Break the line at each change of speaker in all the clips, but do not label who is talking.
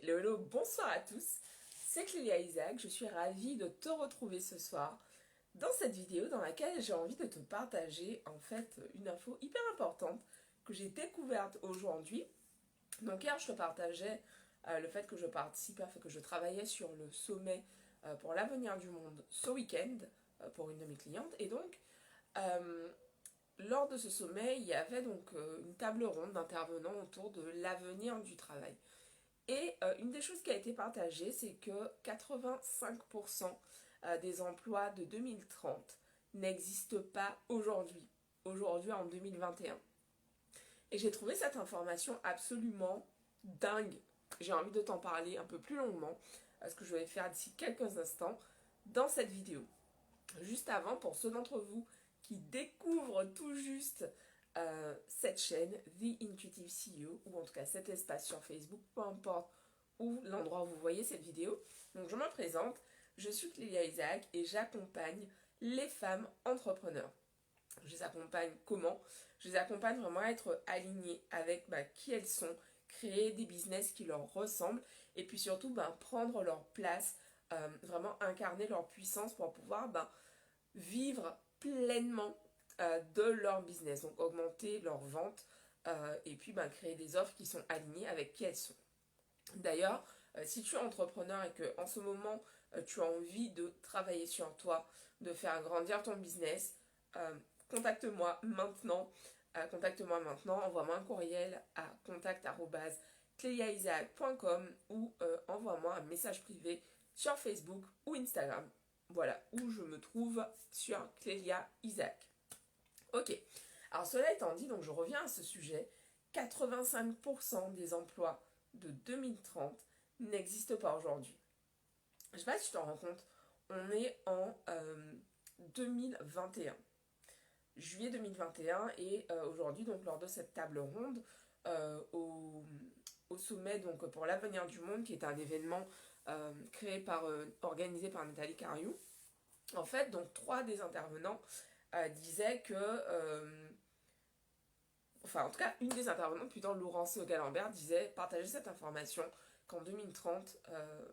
Hello, hello, bonsoir à tous, c'est Clélia Isaac, je suis ravie de te retrouver ce soir dans cette vidéo dans laquelle j'ai envie de te partager en fait une info hyper importante que j'ai découverte aujourd'hui. Donc hier je te partageais le fait que je participais, enfin que je travaillais sur le sommet pour l'avenir du monde ce week-end pour une de mes clientes et donc euh, lors de ce sommet il y avait donc une table ronde d'intervenants autour de l'avenir du travail. Et une des choses qui a été partagée, c'est que 85% des emplois de 2030 n'existent pas aujourd'hui en 2021. Et j'ai trouvé cette information absolument dingue. J'ai envie de t'en parler un peu plus longuement, ce que je vais faire d'ici quelques instants dans cette vidéo. Juste avant, pour ceux d'entre vous qui découvrent tout juste cette chaîne, The Intuitive CEO, ou en tout cas cet espace sur Facebook, peu importe où l'endroit où vous voyez cette vidéo. Donc je me présente, je suis Clélia Isaac et j'accompagne les femmes entrepreneurs. Je les accompagne comment? Je les accompagne vraiment à être alignées avec qui elles sont, créer des business qui leur ressemblent et puis surtout prendre leur place, vraiment incarner leur puissance pour pouvoir vivre pleinement de leur business, donc augmenter leurs ventes et puis créer des offres qui sont alignées avec qui elles sont. D'ailleurs, si tu es entrepreneur et que en ce moment tu as envie de travailler sur toi, de faire grandir ton business, contacte-moi maintenant. Contacte-moi maintenant, envoie-moi un courriel à contact@cléliaisaac.com ou envoie-moi un message privé sur Facebook ou Instagram. Voilà, où je me trouve sur Clélia Isaac. Ok, alors cela étant dit, donc je reviens à ce sujet. 85% des emplois de 2030 n'existent pas aujourd'hui. Je sais pas si tu t'en rends compte, on est en 2021. Juillet 2021 et aujourd'hui, donc lors de cette table ronde, au sommet donc pour l'avenir du monde, qui est un événement organisé par Nathalie Cariou, en fait, donc trois des intervenants disaient que enfin en tout cas une des intervenantes, plutôt Laurence Galambert, disait partager cette information qu'en 2030,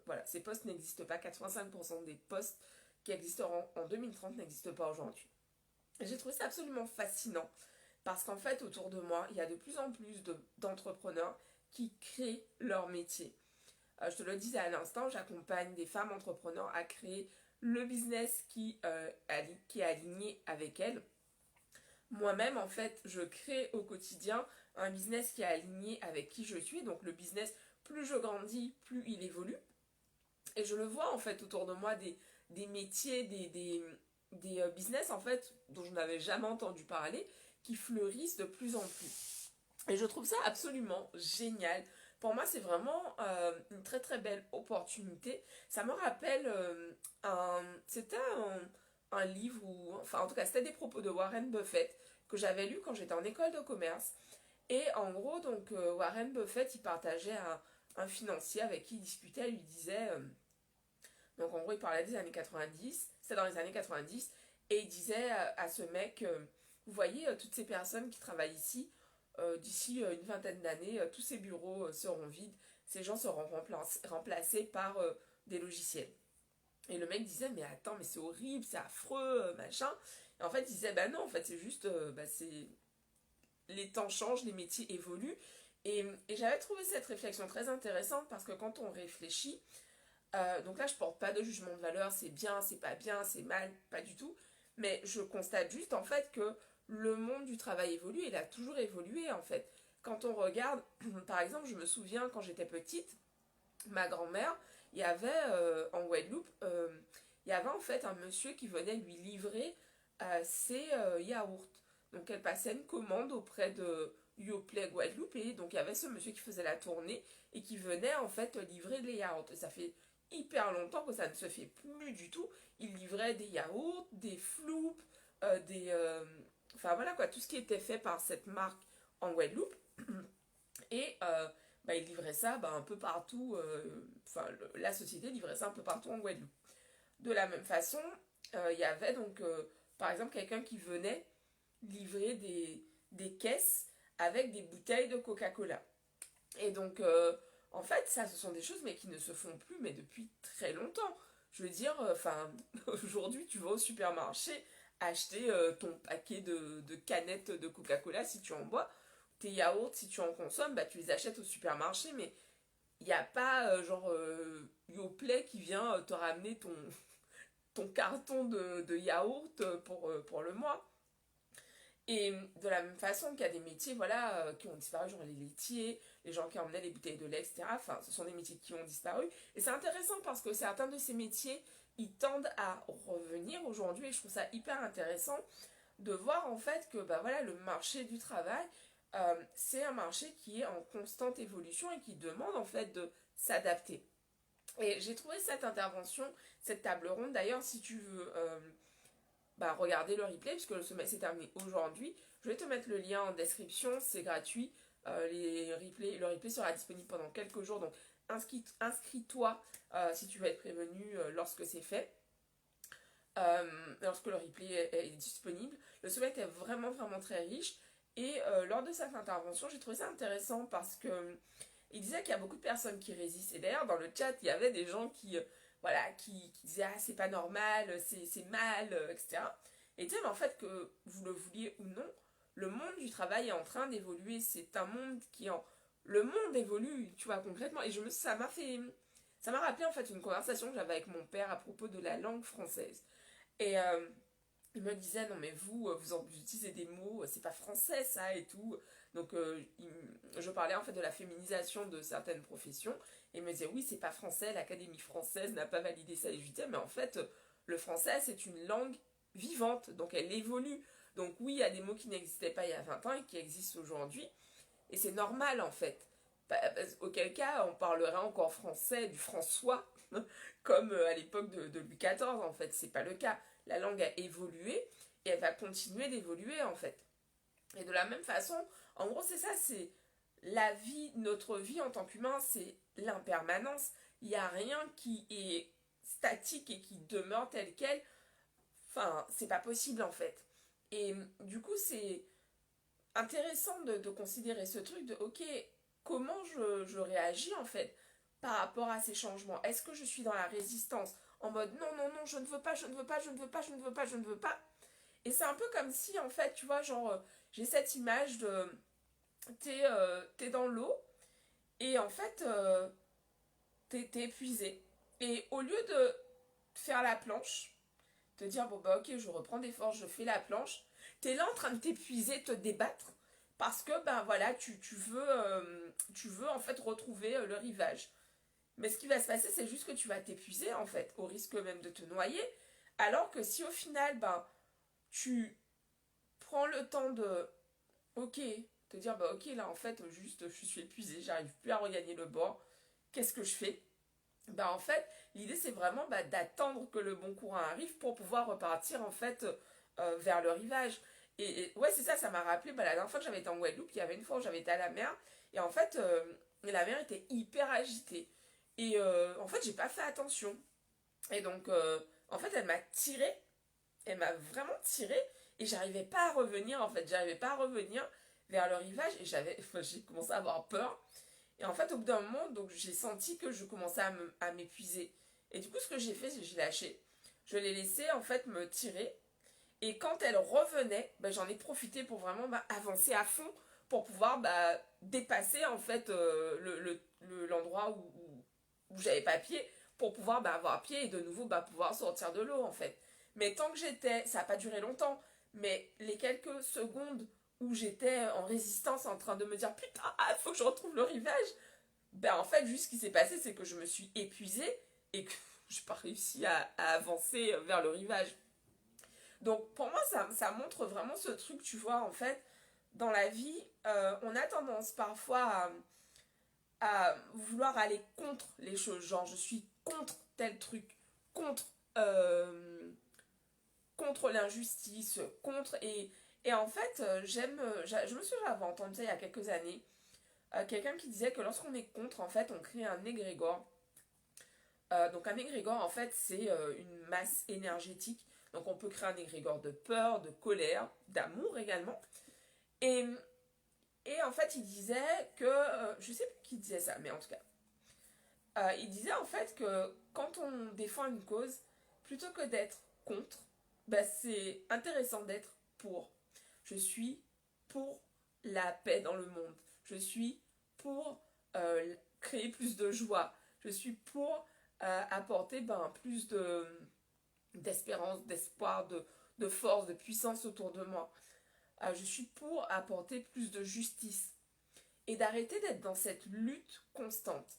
voilà, ces postes n'existent pas, 85% des postes qui existeront en 2030 n'existent pas aujourd'hui. Et j'ai trouvé ça absolument fascinant parce qu'en fait autour de moi, il y a de plus en plus d'entrepreneurs qui créent leur métier. Je te le disais à l'instant, j'accompagne des femmes entrepreneurs à créer le business qui est aligné avec elles. Moi-même, en fait, je crée au quotidien un business qui est aligné avec qui je suis. Donc le business, plus je grandis, plus il évolue. Et je le vois en fait autour de moi des métiers, des business en fait dont je n'avais jamais entendu parler, qui fleurissent de plus en plus. Et je trouve ça absolument génial. Pour moi, c'est vraiment une très très belle opportunité. Ça me rappelle c'était un livre, ou enfin en tout cas c'était des propos de Warren Buffett que j'avais lu quand j'étais en école de commerce. Et en gros, donc Warren Buffett, il partageait un financier avec qui il discutait, il lui disait, donc en gros il parlait des années 90, c'est dans les années 90, et il disait à ce mec, vous voyez toutes ces personnes qui travaillent ici, d'ici une vingtaine d'années, tous ces bureaux seront vides, ces gens seront remplacés par des logiciels. Et le mec disait, mais attends, mais c'est horrible, c'est affreux, machin. Et en fait, il disait, bah non, en fait, c'est juste, c'est... les temps changent, les métiers évoluent. Et j'avais trouvé cette réflexion très intéressante parce que quand on réfléchit, donc là, je porte pas de jugement de valeur, c'est bien, c'est mal, pas du tout. Mais je constate juste, en fait, que le monde du travail évolue, il a toujours évolué, en fait. Quand on regarde, par exemple, je me souviens quand j'étais petite, ma grand-mère, il y avait en Guadeloupe, il y avait en fait un monsieur qui venait lui livrer ses yaourts. Donc elle passait une commande auprès de Yoplait Guadeloupe et donc il y avait ce monsieur qui faisait la tournée et qui venait en fait livrer les yaourts. Et ça fait hyper longtemps que ça ne se fait plus du tout. Il livrait des yaourts, des floups, enfin voilà quoi, tout ce qui était fait par cette marque en Guadeloupe. Et il livrait ça un peu partout, la société livrait ça un peu partout en Guadeloupe. De la même façon, il y avait donc par exemple quelqu'un qui venait livrer des caisses avec des bouteilles de Coca-Cola. Et donc En fait, ça, ce sont des choses mais qui ne se font plus mais depuis très longtemps. Je veux dire, enfin, aujourd'hui, tu vas au supermarché acheter ton paquet de canettes de Coca-Cola si tu en bois, tes yaourts si tu en consommes, bah tu les achètes au supermarché, mais il n'y a pas Yoplait qui vient te ramener ton carton de yaourt pour le mois. Et de la même façon qu'il y a des métiers voilà, qui ont disparu, genre les laitiers, les gens qui emmenaient les bouteilles de lait, etc. Enfin, ce sont des métiers qui ont disparu. Et c'est intéressant parce que certains de ces métiers, ils tendent à revenir aujourd'hui. Et je trouve ça hyper intéressant de voir en fait que bah, voilà, le marché du travail, c'est un marché qui est en constante évolution et qui demande en fait de s'adapter. Et j'ai trouvé cette intervention, cette table ronde, d'ailleurs si tu veux bah, regarder le replay, puisque le sommet s'est terminé aujourd'hui, je vais te mettre le lien en description, c'est gratuit. Le replay sera disponible pendant quelques jours, donc inscris-toi si tu veux être prévenu lorsque c'est fait. Lorsque le replay est disponible. Le sommet était vraiment vraiment très riche et lors de cette intervention j'ai trouvé ça intéressant parce que il disait qu'il y a beaucoup de personnes qui résistent et d'ailleurs dans le chat il y avait des gens qui disaient ah c'est pas normal, c'est mal, etc. Et tu sais mais en fait que vous le vouliez ou non, le monde du travail est en train d'évoluer, c'est un monde qui en... Le monde évolue, tu vois, concrètement, et ça m'a rappelé en fait une conversation que j'avais avec mon père à propos de la langue française. Et il me disait, non mais vous utilisez des mots, c'est pas français ça et tout. Donc je parlais en fait de la féminisation de certaines professions. Et il me disait, oui c'est pas français, l'Académie française n'a pas validé ça. Et je lui disais, mais en fait le français c'est une langue vivante, donc elle évolue. Donc oui, il y a des mots qui n'existaient pas il y a 20 ans et qui existent aujourd'hui. Et c'est normal en fait. Auquel cas on parlerait encore français, du François, comme à l'époque de Louis XIV en fait. C'est pas le cas. La langue a évolué et elle va continuer d'évoluer en fait. Et de la même façon, en gros c'est ça, c'est la vie, notre vie en tant qu'humain, c'est l'impermanence. Il n'y a rien qui est statique et qui demeure tel quel. Enfin, c'est pas possible en fait. Et du coup, c'est intéressant de considérer ce truc de ok, comment je réagis en fait par rapport à ces changements. Est-ce que je suis dans la résistance en mode non, non, non, je ne veux pas, je ne veux pas, je ne veux pas, je ne veux pas, je ne veux pas. Et c'est un peu comme si en fait, tu vois, genre, j'ai cette image de t'es dans l'eau et en fait, t'es épuisé. Et au lieu de faire la planche, te dire bon bah ok je reprends des forces, je fais la planche, t'es là en train de t'épuiser, te débattre parce que ben voilà tu veux en fait retrouver le rivage. Mais ce qui va se passer c'est juste que tu vas t'épuiser en fait au risque même de te noyer, alors que si au final ben tu prends le temps de ok te dire bah ok là en fait juste je suis épuisé, j'arrive plus à regagner le bord, qu'est-ce que je fais? Bah en fait, l'idée c'est vraiment bah, d'attendre que le bon courant arrive pour pouvoir repartir en fait vers le rivage. Ouais, c'est ça, ça m'a rappelé bah, la dernière fois que j'avais été en Guadeloupe, il y avait une fois où j'avais été à la mer et en fait la mer était hyper agitée. Et en fait, j'ai pas fait attention. Et donc en fait, elle m'a tiré, elle m'a vraiment tiré et j'arrivais pas à revenir en fait, j'arrivais pas à revenir vers le rivage et j'ai commencé à avoir peur. Et en fait, au bout d'un moment, donc, j'ai senti que je commençais à m'épuiser. Et du coup, ce que j'ai fait, c'est que j'ai lâché. Je l'ai laissé en fait me tirer. Et quand elle revenait, bah, j'en ai profité pour vraiment bah, avancer à fond pour pouvoir bah, dépasser en fait l'endroit où j'avais pas pied pour pouvoir bah, avoir pied et de nouveau bah, pouvoir sortir de l'eau en fait. Mais tant que j'étais, ça n'a pas duré longtemps, mais les quelques secondes où j'étais en résistance en train de me dire putain, il faut que je retrouve le rivage, ben en fait, juste ce qui s'est passé, c'est que je me suis épuisée et que je n'ai pas réussi à avancer vers le rivage. Donc pour moi, ça montre vraiment ce truc, tu vois, en fait, dans la vie, on a tendance parfois à vouloir aller contre les choses. Genre, je suis contre tel truc, contre, contre l'injustice, contre... Et en fait, je me souviens avoir entendu ça il y a quelques années, quelqu'un qui disait que lorsqu'on est contre, en fait, on crée un égrégore. Donc un égrégore, en fait, c'est une masse énergétique. Donc on peut créer un égrégore de peur, de colère, d'amour également. Et, et en fait, il disait que... je sais plus qui disait ça, mais en tout cas. Il disait en fait que quand on défend une cause, plutôt que d'être contre, bah, c'est intéressant d'être pour. Je suis pour la paix dans le monde. Je suis pour créer plus de joie. Je suis pour apporter plus d'espérance, d'espoir, de force, de puissance autour de moi. Je suis pour apporter plus de justice et d'arrêter d'être dans cette lutte constante.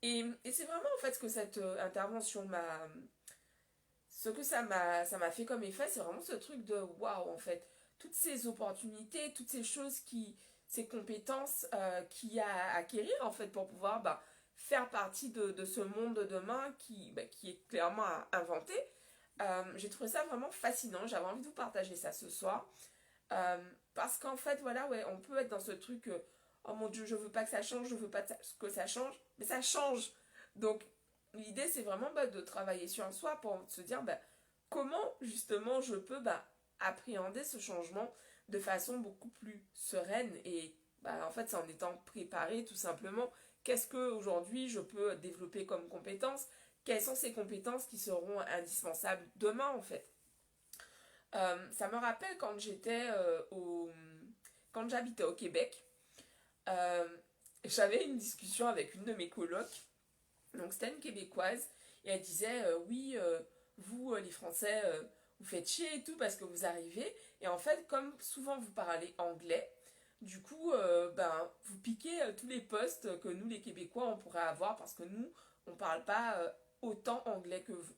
Et c'est vraiment en fait ce que cette intervention m'a... Ce que ça m'a fait comme effet, c'est vraiment ce truc de waouh en fait. Toutes ces opportunités, toutes ces choses ces compétences qu'il y a à acquérir en fait pour pouvoir faire partie de ce monde de demain qui est clairement inventé. J'ai trouvé ça vraiment fascinant, j'avais envie de vous partager ça ce soir. Parce qu'en fait, voilà, ouais, on peut être dans ce truc, oh mon Dieu, je veux pas que ça change, je veux pas que ça change, mais ça change. Donc, l'idée, c'est vraiment de travailler sur soi pour se dire comment justement je peux appréhender ce changement de façon beaucoup plus sereine et en fait, c'est en étant préparé tout simplement. Qu'est-ce que aujourd'hui je peux développer comme compétences? Quelles sont ces compétences qui seront indispensables demain en fait? Ça me rappelle quand j'habitais au Québec, euh, j'avais une discussion avec une de mes colocs. Donc c'était une Québécoise et elle disait oui, vous les Français, vous faites chier et tout parce que vous arrivez et en fait comme souvent vous parlez anglais, du coup vous piquez tous les postes que nous les Québécois on pourrait avoir parce que nous on parle pas autant anglais que vous.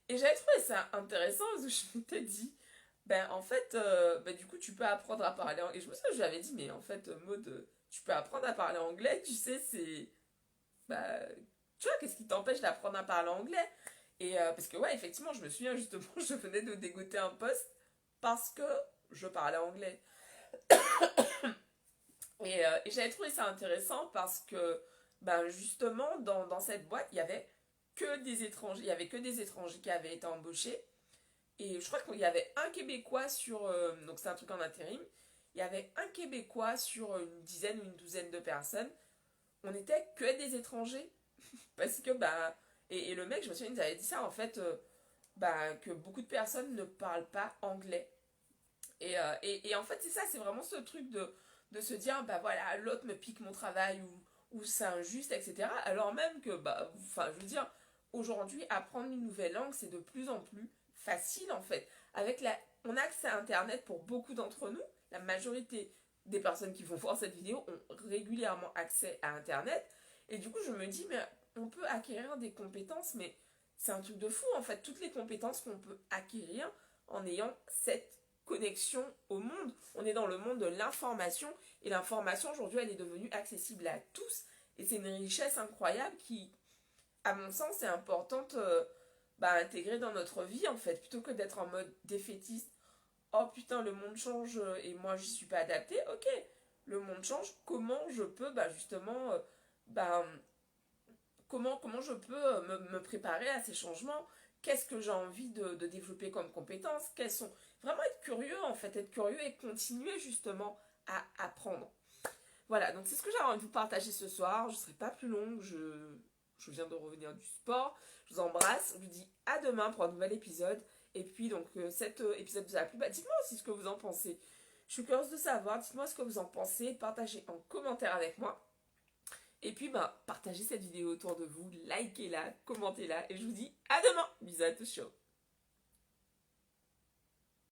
Et j'avais trouvé ça intéressant parce que je m'étais dit, en fait, du coup, tu peux apprendre à parler anglais. Et je me souviens, je lui avais dit, mais en fait, Maud, tu peux apprendre à parler anglais, tu sais, c'est. Bah, tu vois, qu'est-ce qui t'empêche d'apprendre à parler anglais? Et parce que, ouais, effectivement, je me souviens justement, je venais de dégoter un poste parce que je parlais anglais. Et j'avais trouvé ça intéressant parce que, justement, dans cette boîte, il y avait que des étrangers. Il y avait que des étrangers qui avaient été embauchés. Et je crois qu'il y avait un Québécois sur... donc c'est un truc en intérim. Il y avait un Québécois sur une dizaine ou une douzaine de personnes. On n'était que des étrangers. Parce que, et le mec, je me souviens, il nous avait dit ça, en fait, que beaucoup de personnes ne parlent pas anglais. Et en fait, c'est ça, c'est vraiment ce truc de se dire, voilà, l'autre me pique mon travail ou c'est injuste, etc. Alors même que, je veux dire, aujourd'hui, apprendre une nouvelle langue, c'est de plus en plus facile, en fait. On a accès à Internet pour beaucoup d'entre nous. La majorité des personnes qui vont voir cette vidéo ont régulièrement accès à Internet. Et du coup, je me dis, mais on peut acquérir des compétences, mais c'est un truc de fou, en fait. Toutes les compétences qu'on peut acquérir en ayant cette connexion au monde. On est dans le monde de l'information et l'information aujourd'hui elle est devenue accessible à tous et c'est une richesse incroyable qui, à mon sens, est importante à intégrer dans notre vie en fait, plutôt que d'être en mode défaitiste. Oh putain, le monde change et moi j'y suis pas adaptée. Ok, le monde change. Comment je peux justement comment je peux me préparer à ces changements? Qu'est-ce que j'ai envie de développer comme compétences? Quelles sont... Vraiment être curieux en fait, être curieux et continuer justement à apprendre. Voilà, donc c'est ce que j'avais envie de vous partager ce soir. Je ne serai pas plus longue, je viens de revenir du sport. Je vous embrasse, je vous dis à demain pour un nouvel épisode. Et puis donc cet épisode vous a plu, dites-moi aussi ce que vous en pensez. Je suis curieuse de savoir, dites-moi ce que vous en pensez, partagez en commentaire avec moi. Et puis partagez cette vidéo autour de vous, likez-la, commentez-la et je vous dis à demain. Bisous à tous, ciao.